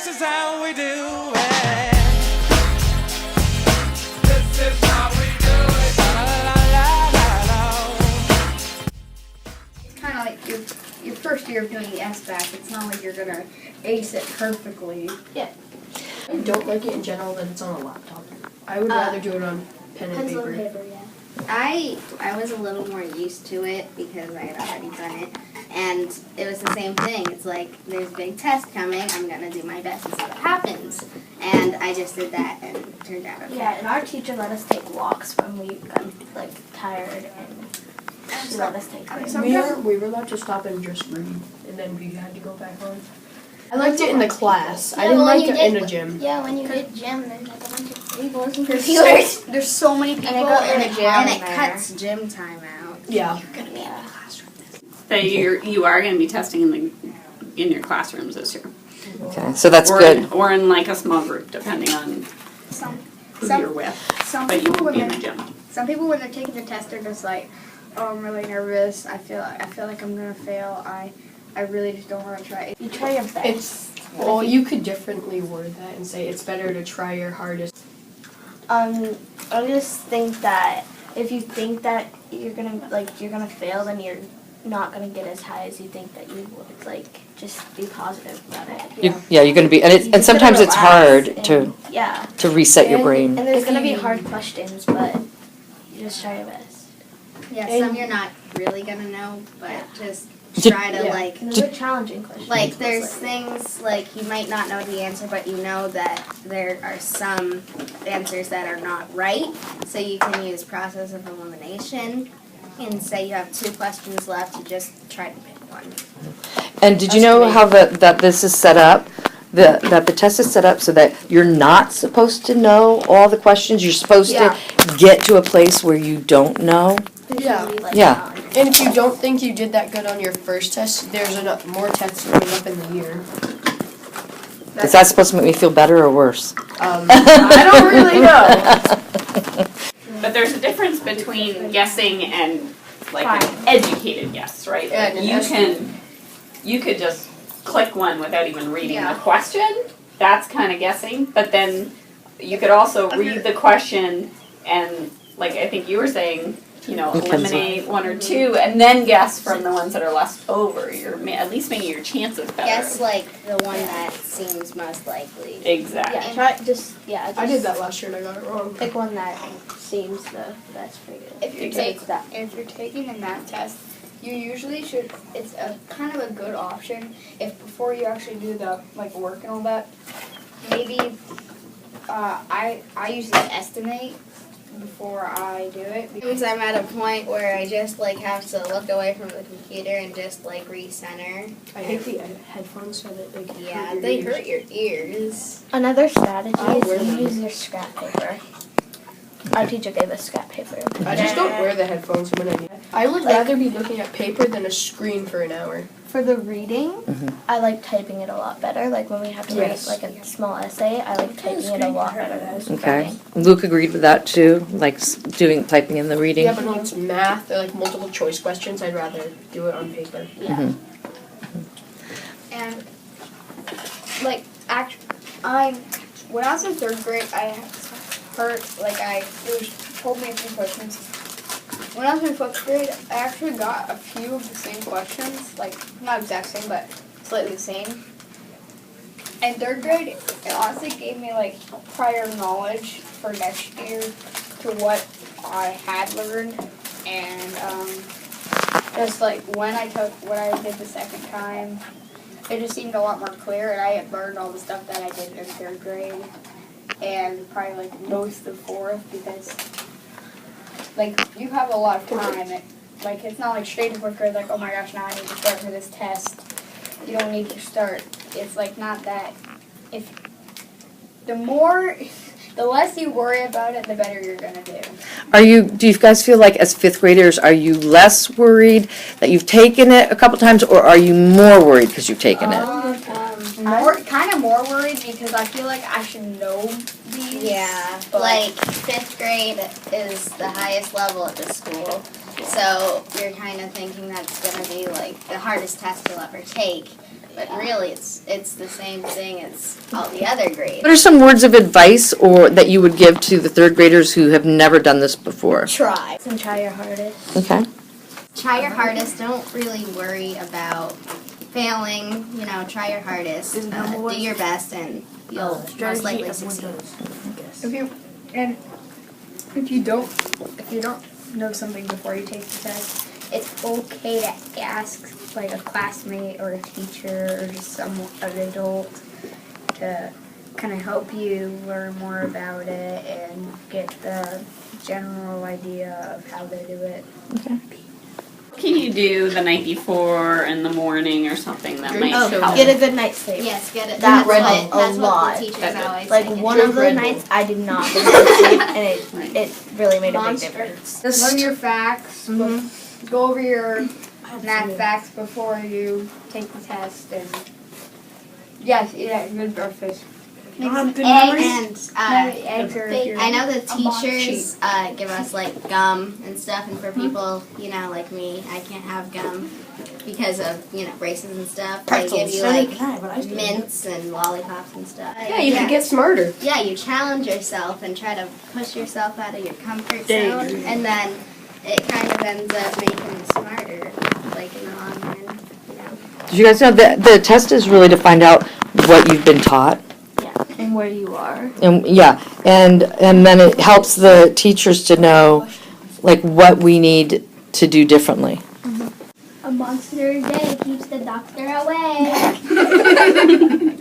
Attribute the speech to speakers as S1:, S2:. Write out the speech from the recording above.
S1: This is how we do it.
S2: This is how we do it.
S3: It's kind of like your first year of doing the SBAC. It's not like you're gonna ace it perfectly.
S4: Yeah. I don't like it in general that it's on a laptop. I would rather do it on pen and
S5: Pencil
S4: paper.
S5: and paper, yeah.
S3: I was a little more used to it because I had already done it, and it was the same thing. It's like there's a big test coming. I'm gonna do my best and see what happens, and I just did that and it turned out okay.
S5: Yeah, and our teacher let us take walks when we got tired, and she let us take breaks.
S4: We were allowed to stop and just read, and then we had to go back on. I liked it in the class. I didn't like it in the gym.
S5: Yeah, when you did gym, there's like a bunch of people and
S3: There's so many people
S5: it got
S3: in
S5: really
S3: the gym,
S5: hot
S3: and it
S5: in there.
S3: cuts gym time out.
S4: Yeah.
S6: That you are going to be testing in your classrooms this year.
S7: Okay, so that's
S6: or
S7: good.
S6: Or in like a small group, depending on
S3: Some
S6: who
S3: some
S6: you're with.
S3: some
S6: But you
S3: people
S6: won't
S3: when
S6: be in the
S3: they're
S6: gym.
S3: some people when they're taking the test, they're just like, oh, I'm really nervous. I feel like I'm gonna fail. I really just don't want to try.
S5: You try your best.
S4: Well, you could differently word that and say it's better to try your hardest.
S5: I just think that if you think that you're gonna fail, then you're not gonna get as high as you think that you would. Like, just be positive about it.
S7: You're going to be, and
S5: You just
S7: sometimes
S5: gotta
S7: it's
S5: relax
S7: hard to
S5: yeah.
S7: reset your brain.
S5: And there's
S4: If
S5: gonna be
S4: you-
S5: hard questions, but you just try your best.
S3: Yeah,
S4: And-
S3: some you're not really gonna know, but just
S7: Did-
S3: try to
S4: yeah.
S3: like.
S5: And those are challenging questions.
S3: Like there's
S5: mostly.
S3: things like you might not know the answer, but you know that there are some answers that are not right. So you can use process of elimination and say you have 2 questions left. You just try to pick one.
S7: And did you know how that this is set up? That the test is set up so that you're not supposed to know all the questions. You're supposed
S3: Yeah.
S7: to get to a place where you don't know.
S5: There's
S4: Yeah.
S5: gonna be, like,
S7: Yeah.
S5: challenges.
S4: And if you don't think you did that good on your first test, there's more tests coming up in the year.
S7: Is that supposed to make me feel better or worse?
S4: I don't really know.
S6: But there's a difference between guessing and like
S5: Fine.
S6: an educated guess, right?
S4: Yeah,
S6: Like,
S4: and
S6: you could just click one without even reading
S3: Yeah.
S6: the question. That's kind of guessing. But then you could also read the question and, like I think you were saying, eliminate 1 or 2 and then guess from the ones that are left over. You're at least making your chances better.
S3: Guess like the one that seems most likely.
S6: Exactly.
S5: Yeah, try just
S4: I did that last year and I got it wrong.
S5: pick one that seems the best for you.
S3: If you're
S6: Exactly.
S3: if you're taking a math test, you usually should. It's a kind of a good option if before you actually do the work and all that. Maybe I usually estimate before I do it because I'm at a point where I just have to look away from the computer and just recenter.
S4: I hate the headphones so that they can
S3: Yeah, they hurt your ears.
S5: Another strategy
S4: I wear
S5: is you
S4: them.
S5: use your scrap paper. Our teacher gave us scrap paper.
S4: I just don't wear the headphones when I need it. I would rather be looking at paper than a screen for an hour.
S5: For the reading, I like typing it a lot better. Like when we have to
S4: Yes.
S5: write a small essay, I like typing it a lot better than
S7: Okay.
S5: writing.
S7: Luke agreed with that too, typing in the reading.
S4: Yeah, but when it's math or multiple choice questions, I'd rather do it on paper.
S5: Yeah.
S7: Mhm.
S3: And when I was in 3rd grade, I heard it was told me a few questions. When I was in 5th grade, I actually got a few of the same questions, not exact same, but slightly the same. In 3rd grade, it honestly gave me prior knowledge for next year to what I had learned, and just when I did the second time, it just seemed a lot more clear, and I had learned all the stuff that I did in 3rd grade, and probably most of 4th because. You have a lot of time. It's not straight to 4th grade, oh my gosh, now I need to start for this test. You don't need to start. It's not that. The less you worry about it, the better you're gonna do.
S7: Do you guys feel like as 5th graders, are you less worried that you've taken it a couple times, or are you more worried because you've taken it?
S3: More worried because I feel like I should know these.
S8: Yeah,
S3: but
S8: 5th grade is the highest level at this school. So you're kind of thinking that's going to be the hardest test you'll ever take. but really it's the same thing as all the other grades.
S7: What are some words of advice or that you would give to the third graders who have never done this before?
S5: Try. And try your hardest.
S7: Okay.
S8: Try your hardest. Don't really worry about failing. You know, try your hardest. Do your best, and you'll most likely succeed.
S3: If you don't know something before you take the test, it's okay to ask like a classmate or a teacher or just an adult to kind of help you learn more about it and get the general idea of how they do it.
S6: Can you do the night before in the morning or something that might
S5: Oh,
S6: help?
S5: get a good night's sleep.
S8: Yes, get it.
S5: That
S8: That's
S5: read
S8: what, that's
S5: a
S8: what
S5: lot.
S8: the teachers
S6: That's
S8: always
S5: Like
S8: say.
S5: one of the nights I did not get a night's sleep, and it really made a big difference.
S3: Learn your facts. Go over your math facts before you take the test, and yes, eat a good breakfast.
S8: And
S3: Eggs are your-
S8: I know the teachers give us like gum and stuff, and for people, you know, like me, I can't have gum because of, you know, braces and stuff. They give you like mints and lollipops and stuff.
S4: Yeah, you could get smarter.
S8: Yeah, you challenge yourself and try to push yourself out of your comfort zone, and then it kind of ends up making you smarter, like in the long run, you know.
S7: Did you guys know that the test is really to find out what you've been taught?
S5: And where you are.
S7: And and then it helps the teachers to know like what we need to do differently.
S9: A monster a day keeps the doctor away.